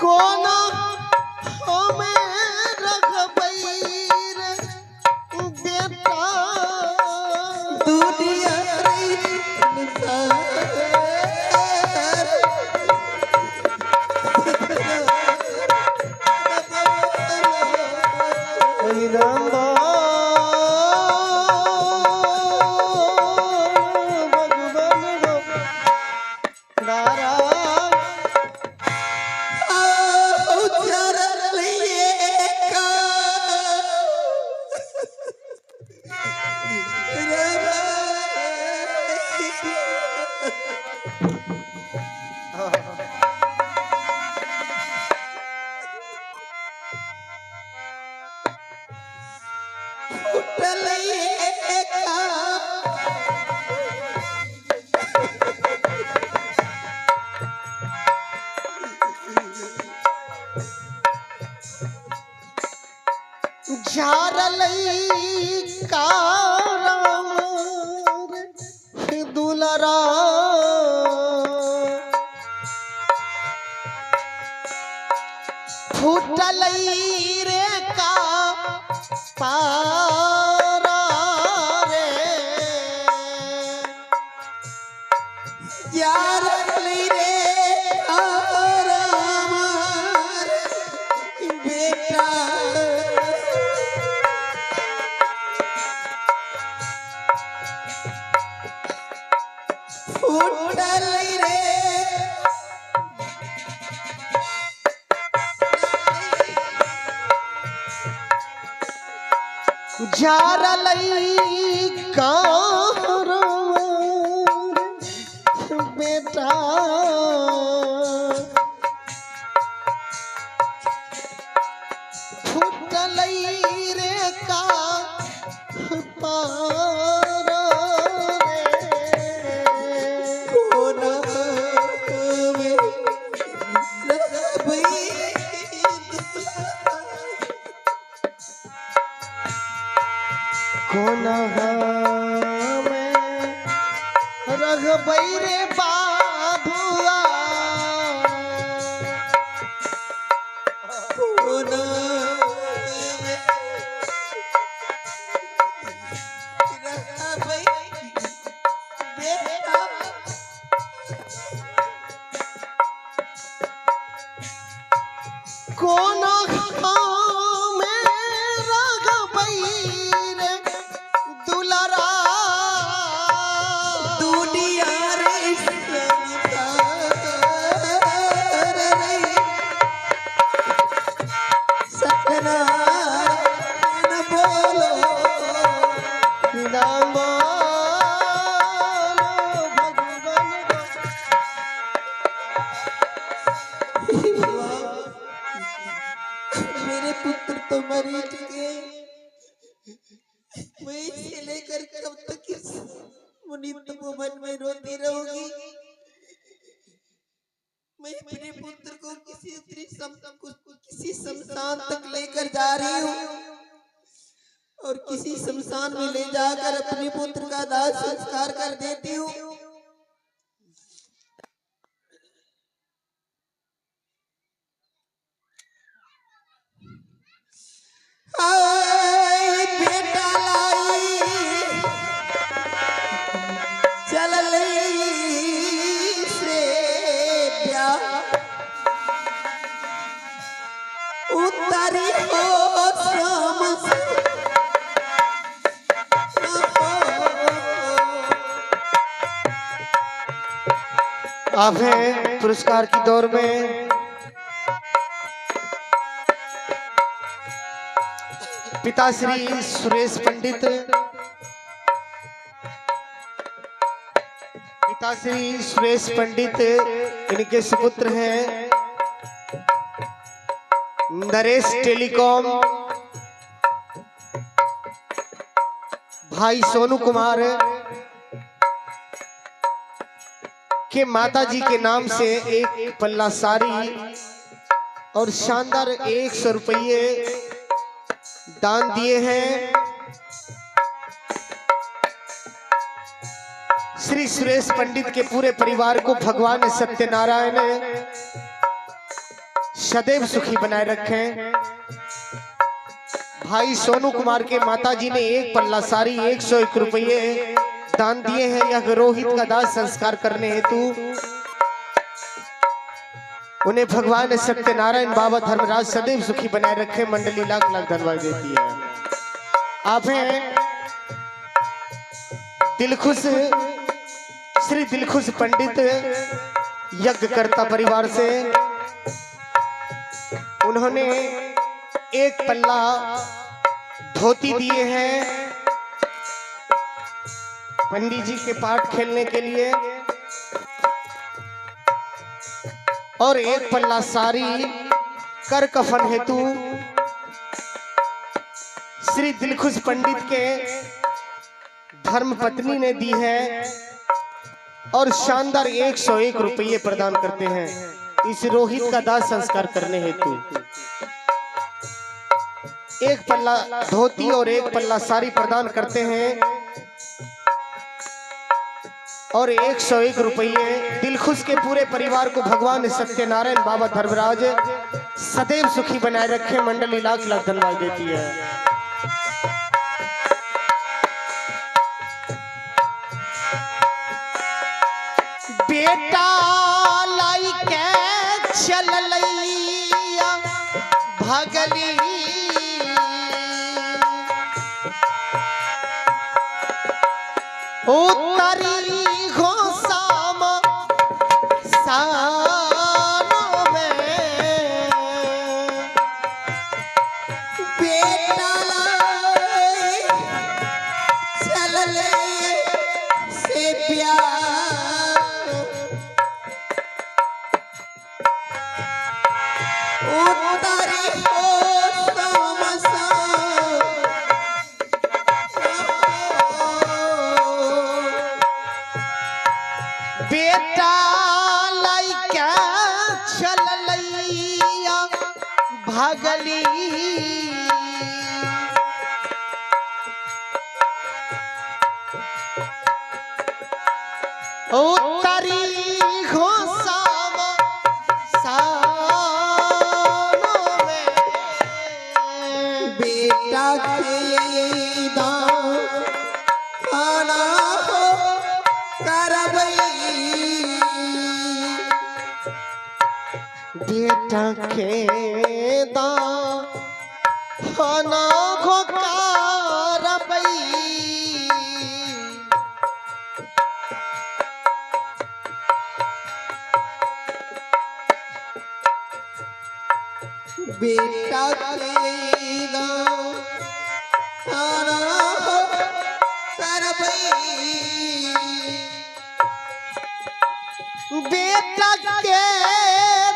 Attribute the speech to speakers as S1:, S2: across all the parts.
S1: कौन हमें रखबैर बेटा
S2: दुनिया
S1: झारलई कारम दुलरा फुटलई रे का पारा रे
S2: यार रे बेटा फुटल रे
S1: झारलई कारम बेटा फुटलई रे का पारा
S2: कोन में
S1: कौन हमें रखबै रे बाबुआ
S2: कोन बेटा
S1: कौन हमें रखबै रे दुलरा
S2: दुनिया रे सतना न बोलो
S1: नाम
S2: मेरे पुत्र तो मरी चुके मैं इसे लेकर कब तक इस मुनीत भवन में रोती रहूंगी। मैं अपने पुत्र को किसी शमशान तक लेकर जा रही हूँ और किसी शमशान में ले जाकर अपने पुत्र का दाह संस्कार कर देती हूँ। बेटा लाई चल से ब्याह उतरी हो श्याम
S1: आप हैं पुरस्कार की दौर में पिताश्री सुरेश पंडित, पिताश्री सुरेश पंडित, इनके सुपुत्र हैं नरेश टेलीकॉम, भाई सोनू कुमार के माताजी के नाम से एक पल्ला साड़ी और शानदार 100 रुपये दान दिए हैं। श्री सुरेश पंडित के पूरे परिवार को भगवान सत्यनारायण सदैव सुखी बनाए रखें। भाई सोनू कुमार के माताजी ने एक पल्ला साड़ी 101 रुपये दान दिए हैं यह रोहित का दाह संस्कार करने हेतु। उन्हें भगवान सत्यनारायण बाबा धर्मराज सदैव सुखी बनाए रखे। मंडली लाख लाख धन्यवाद देती है। आप हैं दिलखुश श्री दिलखुश पंडित यज्ञकर्ता परिवार से। उन्होंने एक पल्ला धोती दिए हैं पंडित जी के पाठ खेलने के लिए और एक पल्ला साड़ी कर कफन हेतु श्री दिलखुश पंडित के धर्म पत्नी ने दी है और शानदार 101 रुपये प्रदान करते हैं इस रोहित का दाह संस्कार करने हेतु। एक पल्ला धोती और एक पल्ला साड़ी प्रदान करते हैं और 101 रुपये दिलखुश के पूरे परिवार को भगवान सत्यनारायण बाबा धर्मराज सदैव सुखी बनाए रखे। मंडली लाख लाख धन्यवाद देती है। बेटा लाई के चल लैया भगली उतरी घोसाम सानो में
S2: बेटा चल ले से प्यार उतारी हो समसा
S1: बेटा लैका चल लैया भगली उतरी घोसाम सानो में
S2: बेटा के दान खाना हो करबई
S1: बेटा के दाना घो करबई
S2: बेटा के दान खाना हो करबई
S1: बेटा के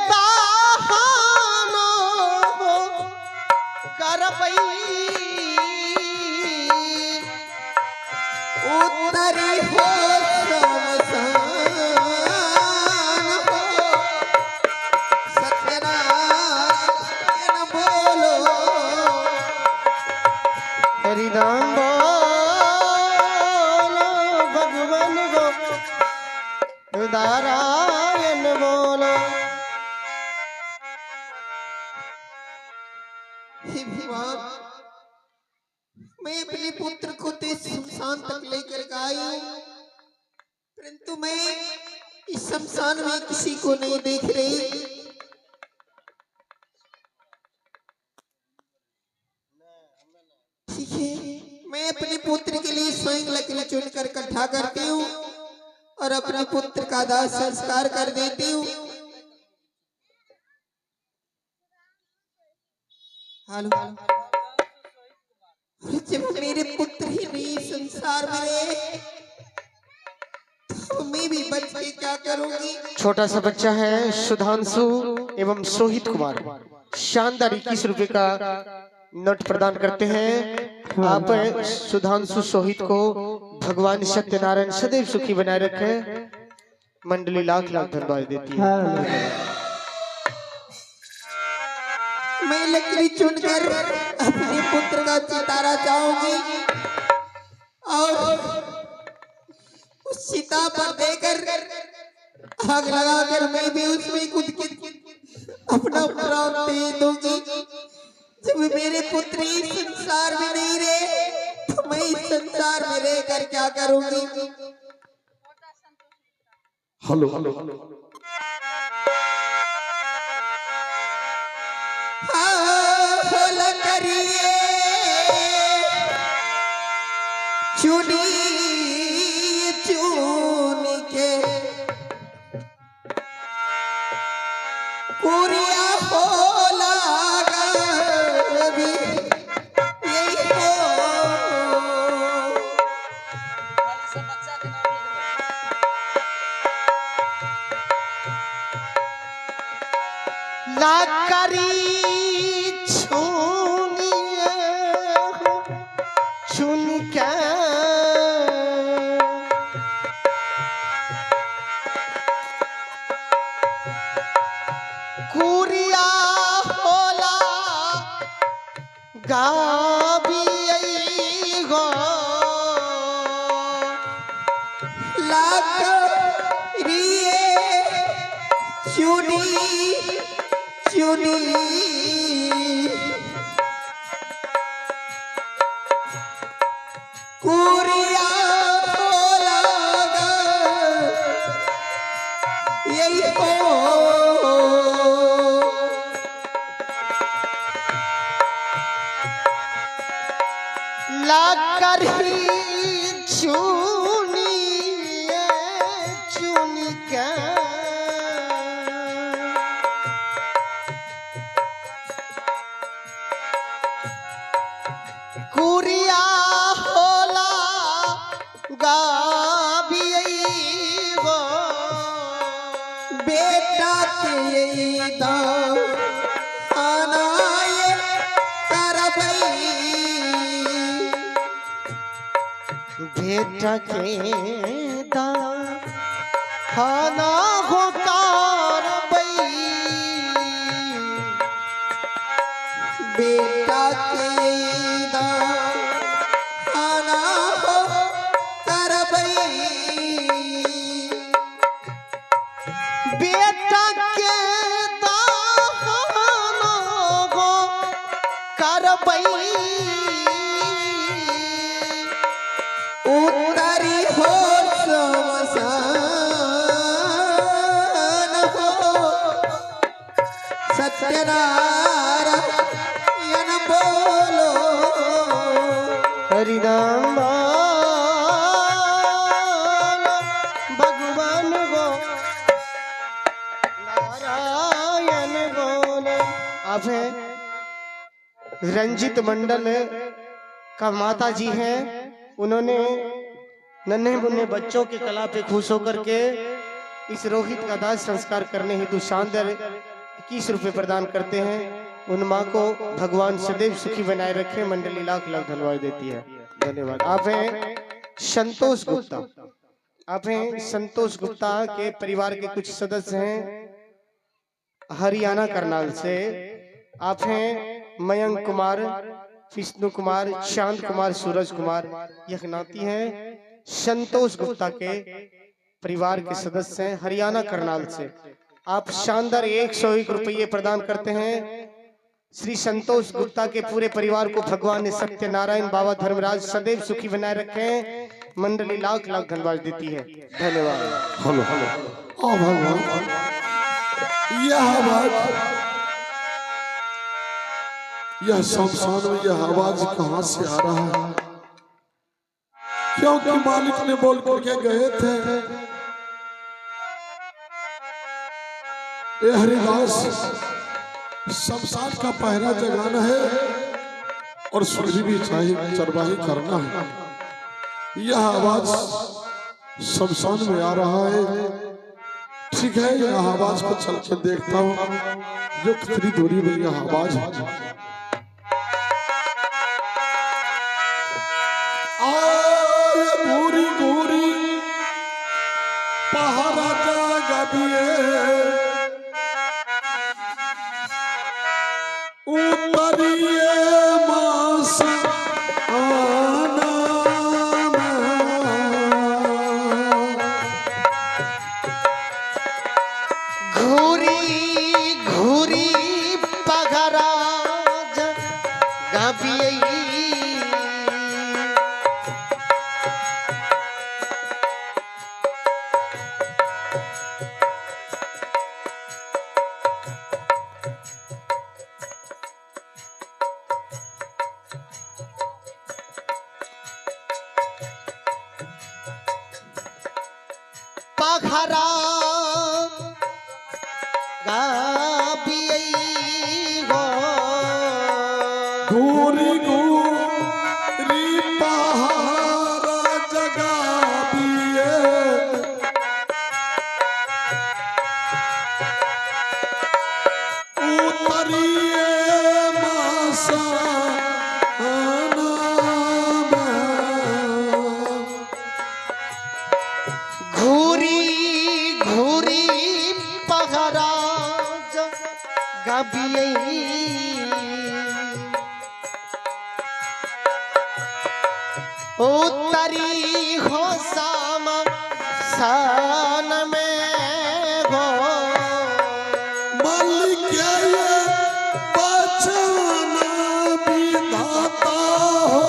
S1: दानो करबई
S2: उतरी हो शमशान हो सत्यनारायण बोलो
S1: हरिनाम बोलो भगवान गो नारायण बोलो।
S2: हे भगवान मैं अपने पुत्र को तो शमशान तक लेकर गई परंतु मैं इस शमशान में किसी को नहीं देख रही। ठीक है मैं अपने पुत्र के लिए स्वयं लकड़ी चुनकर इकट्ठा करती हूँ और अपने पुत्र का दाह संस्कार कर देती हूँ। हेलो जब मेरे पुत्र ही नहीं संसार में रहे तो मैं भी बच के क्या करूंगी।
S1: छोटा सा बच्चा है सुधांशु एवं सोहित कुमार शानदार 21 रुपए का नोट प्रदान करते हैं। आप सुधांशु सोहित को भगवान सत्यनारायण सदैव सुखी बनाए रखे। मंडली लाख लाख धन्यवाद देती है।
S2: मैं लकड़ी चुनकर अपने पुत्र का चितारा चाहूंगी और उस चिता पर देकर आग लगाकर मैं भी उसमें कूद के अपना प्राण दे दूंगी। जब मेरे पुत्री इस संसार में नहीं रहे तो मैं इस संसार में रहकर क्या करूंगी।
S3: हेलो
S2: होला करिए चुनी चुन के कुरिया होला भी यही हो।
S1: ना करी छूनिए चुन के कुरिया होला गाबी गो
S2: लाकरिए चुनी चुनी कुरिया होला यही हो।
S1: ला करी चुनिए चुन के कुरिया होला गाबी गो
S2: बेटा के दान आनाए करबई।
S1: बेटा के दाना हो कारबई
S2: बेटा के दान आना हो करबई।
S1: बेटा के दाना हो करबई
S2: उतरी हो शमशान हो सत्यनारायण बोलो।
S1: हरिनाम भगवान गो नारायण बोले। आप हैं रंजित मंडल का माता जी हैं। उन्होंने नन्हे मुन्ने बच्चों के कला पे खुश होकर के इस रोहित का दाह संस्कार करने हेतु शानदार 21 रुपए प्रदान करते हैं। उन माँ को भगवान सदैव सुखी बनाए रखे। मंडली लाख लाख धन्यवाद देती है। धन्यवाद। आप हैं संतोष गुप्ता। आप हैं संतोष गुप्ता के परिवार के कुछ सदस्य हैं हरियाणा करनाल से। आप हैं मयंक कुमार, विष्णु कुमार, चांद कुमार, सूरज कुमार। यह नाती हैं संतोष गुप्ता के परिवार के सदस्य हैं हरियाणा करनाल से। आप शानदार 101 रुपये प्रदान करते हैं। श्री संतोष गुप्ता के पूरे परिवार को भगवान ने सत्यनारायण बाबा धर्मराज सदैव सुखी बनाए रखे। मंडली लाख लाख धन्यवाद देती है। धन्यवाद।
S3: हेलो ओ भगवान, यह आवाज, यह शमशान में यह आवाज कहां से आ रहा है? क्योंकि मालिक ने बोल करके गए थे ये हरिदास शमशान का पहरा जगाना है और सुरभि भी चाहिए चरवाही करना है। यह आवाज शमशान में आ रहा है। ठीक है, यह आवाज को चल के देखता हूँ जो कितनी दूरी में यह आवाज है। गोरी गोरी पहाड़ा जागिए उतरिए मास आना
S1: घूरी घूरी पाखरा गाबियई गो
S3: गोरी गोरी पहाड़ा जगाबिए उतरिए मसाना
S1: घूरी घूरी पहरा गाबियई उतरी हो साम सान में हो
S3: मालिक ये बचना विधाता हो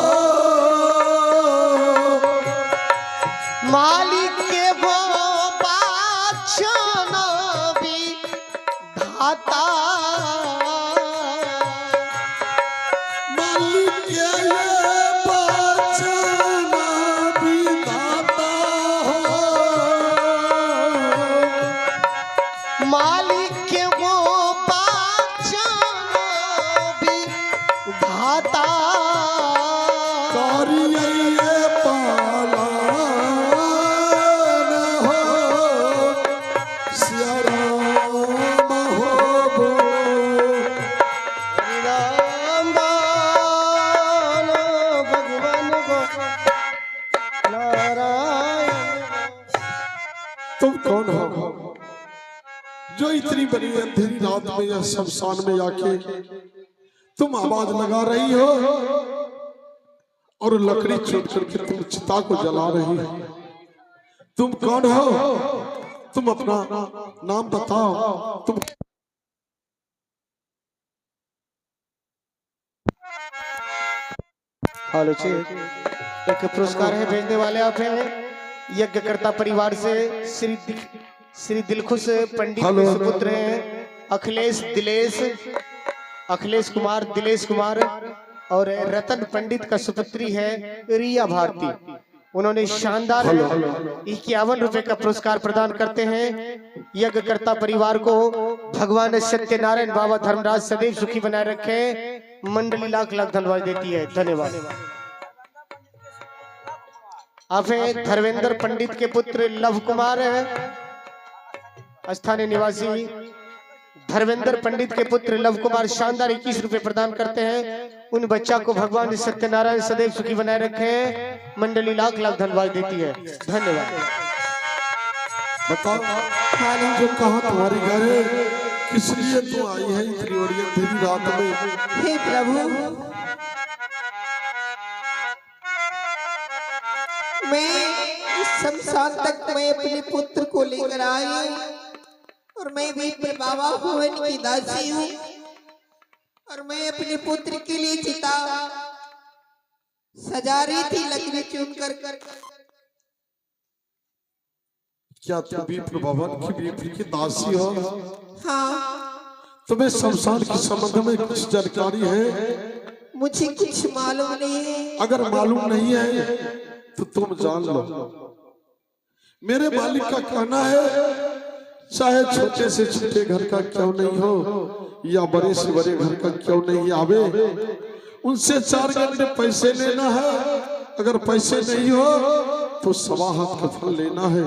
S1: मालिक के वो बाचन भी धाता
S3: मालिक ये बचना विधाता हो
S1: मालिक के वो बाचन भी धाता
S3: करिए पालन हो सिया राम हो बोलो
S1: राम बोलो भगवान को नारायण
S3: तुम कौन हो जो इतनी बड़ी अंधेरी रात में या शमशान में आके तुम आवाज लगा रही हो और लकड़ी चोट करके तुम चिता को जला रही हो? तुम कौन हो? तुम अपना नाम बताओ। तुम
S1: हेलो जी, एक पुरस्कार है भेजने वाले आप हैं यज्ञकर्ता परिवार से श्री दिलखुश पंडित
S3: हेलो।
S1: के सुपुत्र हैं अखिलेश कुमार दिलेश कुमार और रतन पंडित का सुपुत्री है रिया भारती। उन्होंने शानदार 51 रुपए का पुरस्कार प्रदान करते हैं। यज्ञकर्ता परिवार को भगवान सत्यनारायण बाबा धर्मराज सदैव सुखी बनाए रखे। मंडली लाख लाख धन्यवाद देती है। धन्यवाद। आप हैं धर्मेंद्र पंडित के पुत्र लव कुमार स्थानीय निवासी धर्मेंद्र पंडित के पुत्र लव कुमार शानदार 21 रुपए प्रदान करते हैं। उन बच्चा को भगवान सत्यनारायण सदैव सुखी बनाए रखे। मंडली लाख लाख धन्यवाद देती है। धन्यवाद।
S3: बताओ जो कहा तुम्हारी घर है, किस लिए तू आई है इतनी बड़ी अंधेरी रात में?
S2: हे प्रभु, मैं इस शमशान तक मैं अपने पुत्र को लेकर आई हूँ और मैं भी बाबा भवन की दासी हूँ और मैं अपने पुत्र के लिए चिता सजा रही थी लकड़ी चुन कर।
S3: क्या तुम भी भवन की दासी हो?
S2: हाँ,
S3: तुम्हें शमशान के संबंध में कुछ जानकारी है?
S2: मुझे कुछ मालूम नहीं है।
S3: अगर मालूम नहीं है तो तुम जान लो। मेरे मालिक का कहना है चाहे छोटे से छोटे घर का क्यों नहीं हो या बड़े से बड़े घर का क्यों नहीं आवे, उनसे 4 घंटे पैसे लेना है। अगर पैसे नहीं हो तो 1.25 हाथ कफन लेना है।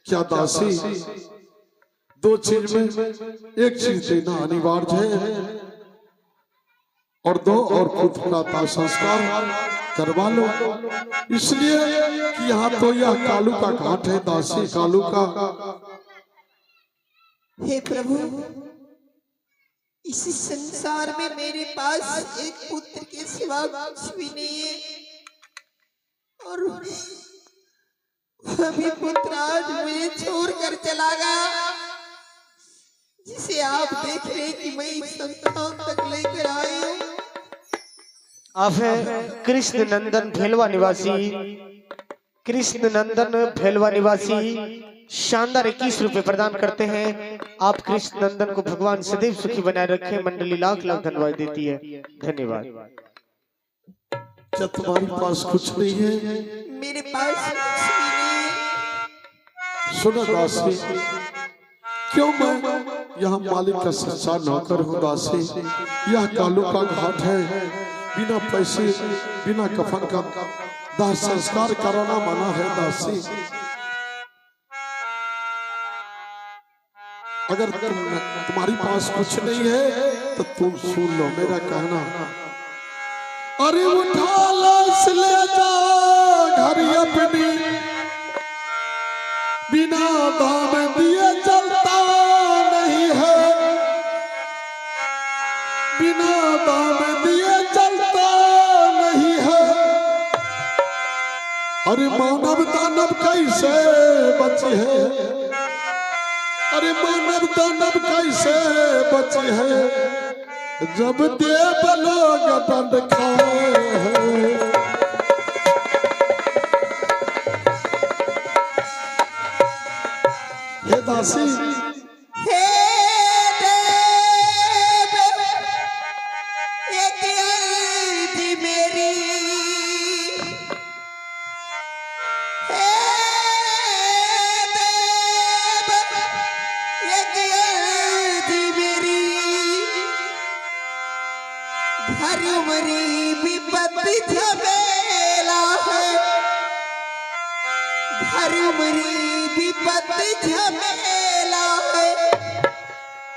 S3: क्या दासी 2 चीज में एक चीज देना अनिवार्य है और 2 और पुत्र का संस्कार करवा लो। इसलिए कि यहाँ तो यह कालू का घाट है दासी, कालू का।
S2: हे प्रभु, इस संसार में मेरे पास एक पुत्र के सिवा कुछ भी नहीं है और अभी पुत्र आज मुझे छोड़कर चला गया, जिसे आप देख रहे कि मैं इस संस्थान तक लेकर आई हूँ।
S1: आप हैं कृष्ण नंदन भेलवा निवासी शानदार 21 रुपए प्रदान करते हैं। आप कृष्ण नंदन को भगवान सदैव सुखी बनाए रखे। मंडली लाख लाख धन्यवाद देती है। धन्यवाद।
S3: क्या तुम्हारे पास कुछ नहीं है?
S2: मेरे पास कुछ भी नहीं।
S3: सुनो दासी, क्यों मैं यहाँ मालिक का सच्चा नौकर हूँ दासी। यह कालू का घाट है। बिना पैसे बिना कफन का दाह संस्कार कराना मना है दासी। अगर तुम्हारी पास कुछ नहीं है तो तुम सुन लो मेरा कहना। अरे उठा लाश ले जा घर अपनी, बिना दाम दिए चलता नहीं है, बिना दाम दिए चलता नहीं है। अरे मानव दानव कैसे बची है, अरे मानव दानव कैसे बची है, जब देव लोग दंड खाए हैं। हे दासी,
S2: हे देव, एक अर्जी मेरी, हे देव, एक अर्जी मेरी, घर उमरी विपत्ति झमेला है, घर उमरी विपत्ति झमेला है,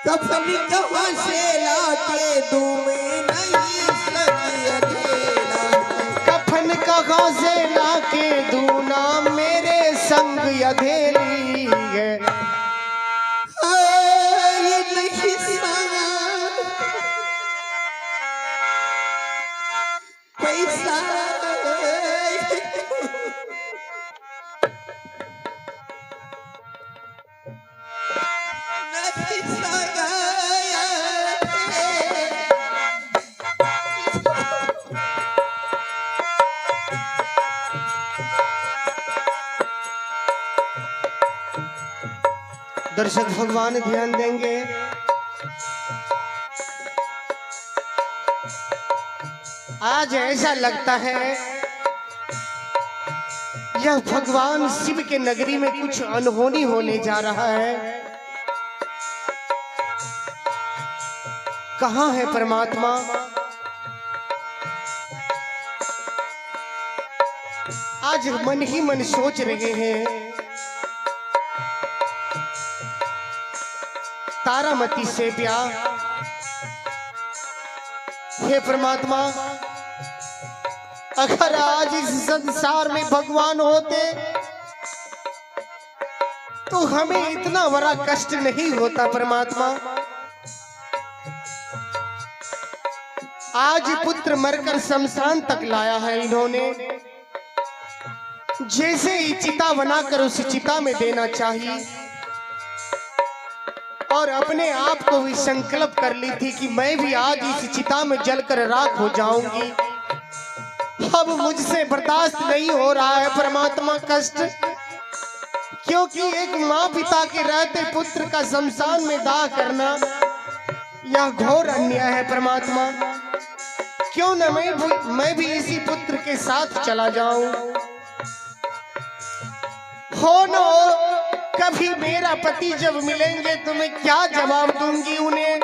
S2: कफन कहाँ से लाके दूं मैं नहीं सकी अकेला है।
S1: कफन कहाँ से लाके दूं ना मेरे संग अधेली है।
S2: हाय नहीं सारा पैसा नहीं साया
S1: दर्शक भगवान ध्यान देंगे। आज ऐसा लगता है यह भगवान शिव के नगरी में कुछ अनहोनी होने जा रहा है। कहाँ है परमात्मा? आज मन ही मन सोच रहे हैं तारामती से प्यार। हे परमात्मा, अगर आज इस संसार में भगवान होते तो हमें इतना बड़ा कष्ट नहीं होता। परमात्मा, आज पुत्र मरकर शमशान तक लाया है इन्होंने। जैसे ही चिता बनाकर उस चिता में देना चाहिए और अपने आप को भी संकल्प कर ली थी कि मैं भी आज इस चिता में जलकर राख हो जाऊंगी। अब मुझसे बर्दाश्त नहीं हो रहा है परमात्मा कष्ट, क्योंकि एक माँ पिता के रहते पुत्र का शमशान में दाह करना यह घोर अन्याय है। परमात्मा, क्यों न मैं भी इसी पुत्र के साथ चला जाऊं। हो न हो कभी मेरा पति जब मिलेंगे तो मैं क्या जवाब दूंगी उन्हें।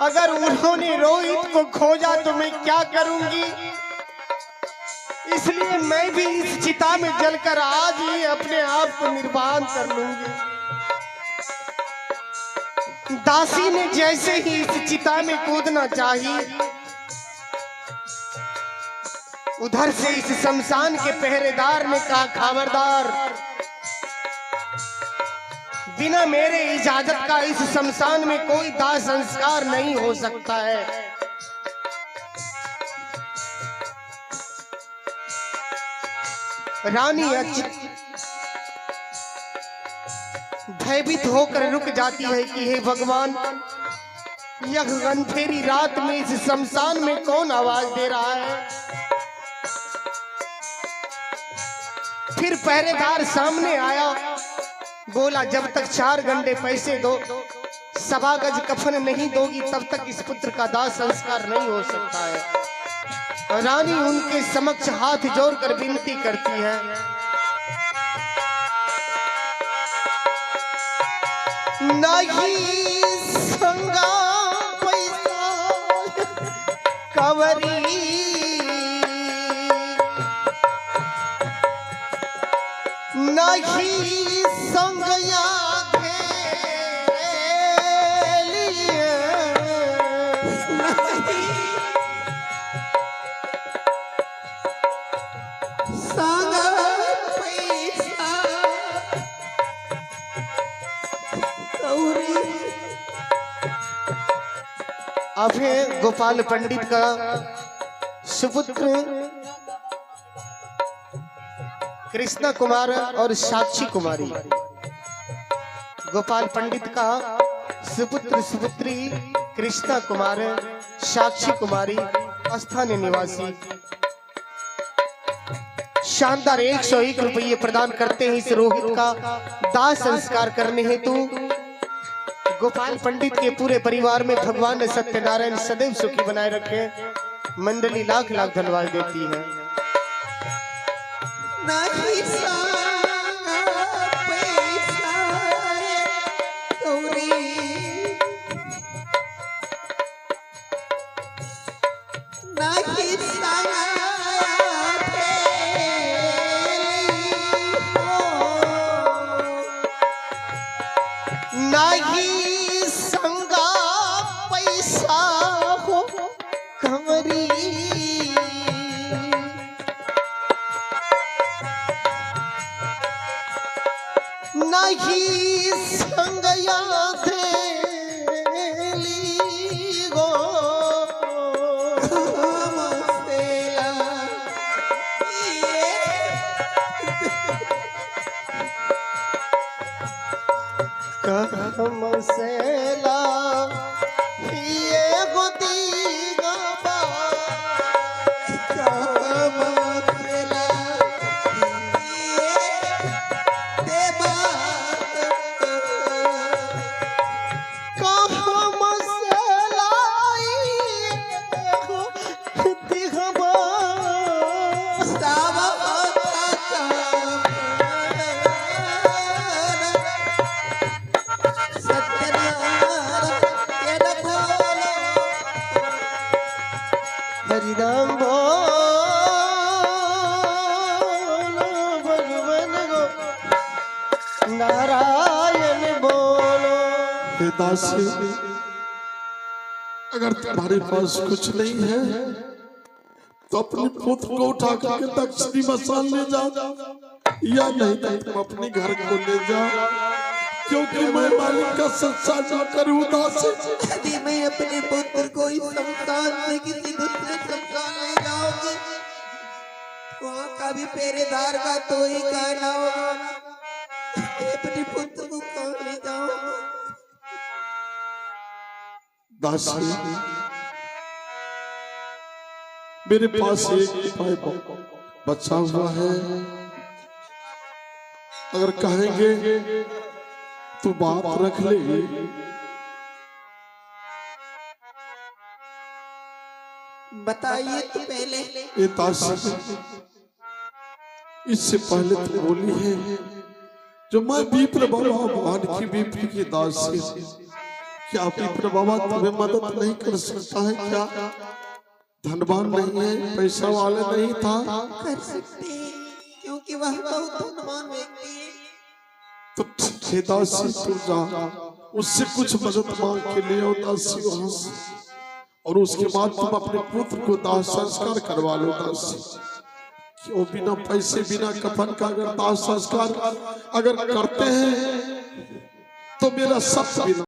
S1: अगर उन्होंने रोहित को खोजा तो मैं क्या करूंगी। इसलिए मैं भी इस चिता में जलकर आज ही अपने आप को निर्वाण कर लूंगी। दासी ने जैसे ही इस चिता में कूदना चाहिए, उधर से इस शमशान के पहरेदार ने कहा, खबरदार, बिना मेरे इजाजत का इस शमशान में कोई दाह संस्कार नहीं हो सकता है। रानी भयभीत होकर रुक जाती है कि हे भगवान, यह अंधेरी रात में इस शमशान में कौन आवाज दे रहा है। फिर पहरेदार सामने आया, बोला जब तक 4 गंडे पैसे दो, 1.25 गज कफन नहीं दोगी, तब तक इस पुत्र का दाह संस्कार नहीं हो सकता है। रानी उनके समक्ष हाथ जोड़कर विनती करती है, नहीं संगा पैसा कवरी, नहीं संगया अब है गोपाल पंडित का सुपुत्र कृष्णा कुमार और साक्षी कुमारी। गोपाल पंडित का सुपुत्र सुपुत्री कृष्णा कुमार, साक्षी कुमारी, स्थानीय निवासी। शानदार 101 रुपये प्रदान करते हैं इस रोहित का दाह संस्कार करने हेतु। गोपाल पंडित के पूरे परिवार में भगवान सत्यनारायण सदैव सुखी बनाए रखे। मंडली लाख लाख धन्यवाद देती है।
S2: नहीं
S1: संगा पैसा हो कमरी, नहीं संगया देली गो मसेला ये गोदी गबा
S2: मसेला ये देवा
S1: कहाँ मसेला ये गोदी गबा
S2: सावा
S1: हरिनाम बोलो भगवान गो, नारायण बोलो।
S3: हे दासी, अगर तुम्हारे पास कुछ नहीं है तो अपने पुत्र को उठा करके दक्षिणी मसान ले जाओ, या नहीं तो तुम अपने घर को ले जाओ, क्योंकि मैं मालिक का सच्चा जाकर हूँ दासी।
S2: यदि मैं अपने पुत्र को इस शमशान से किसी दूसरे शमशान ले जाऊंगी, वहाँ का भी पहरेदार का तो ही कहना होगा, मैं अपने पुत्र को कहाँ ले जाऊंगा।
S3: दासी, मेरे पास एक उपाय बचा हुआ है, अगर कहेंगे तो बात रख ले।
S2: बताइए तो पहले।
S3: ये दासी, इससे पहले तो बोली है जो मैं विप्र बाबा भगवान की विप्र की दासी, क्या विप्र बाबा तुम्हें मदद नहीं कर सकता है? क्या धनवान नहीं है, पैसा वाले नहीं था?
S2: कर सकते हैं, क्योंकि वह बहुत धनवान व्यक्ति है।
S3: तो हे दासी, तू जा, उससे कुछ मदद मांग के ले आओ दासी वहां से, और उसके बाद तुम अपने पुत्र को दाह संस्कार करवा लो दासी। क्यों बिना पैसे बिना कफन का अगर दाह संस्कार अगर करते हैं तो मेरा सब बिना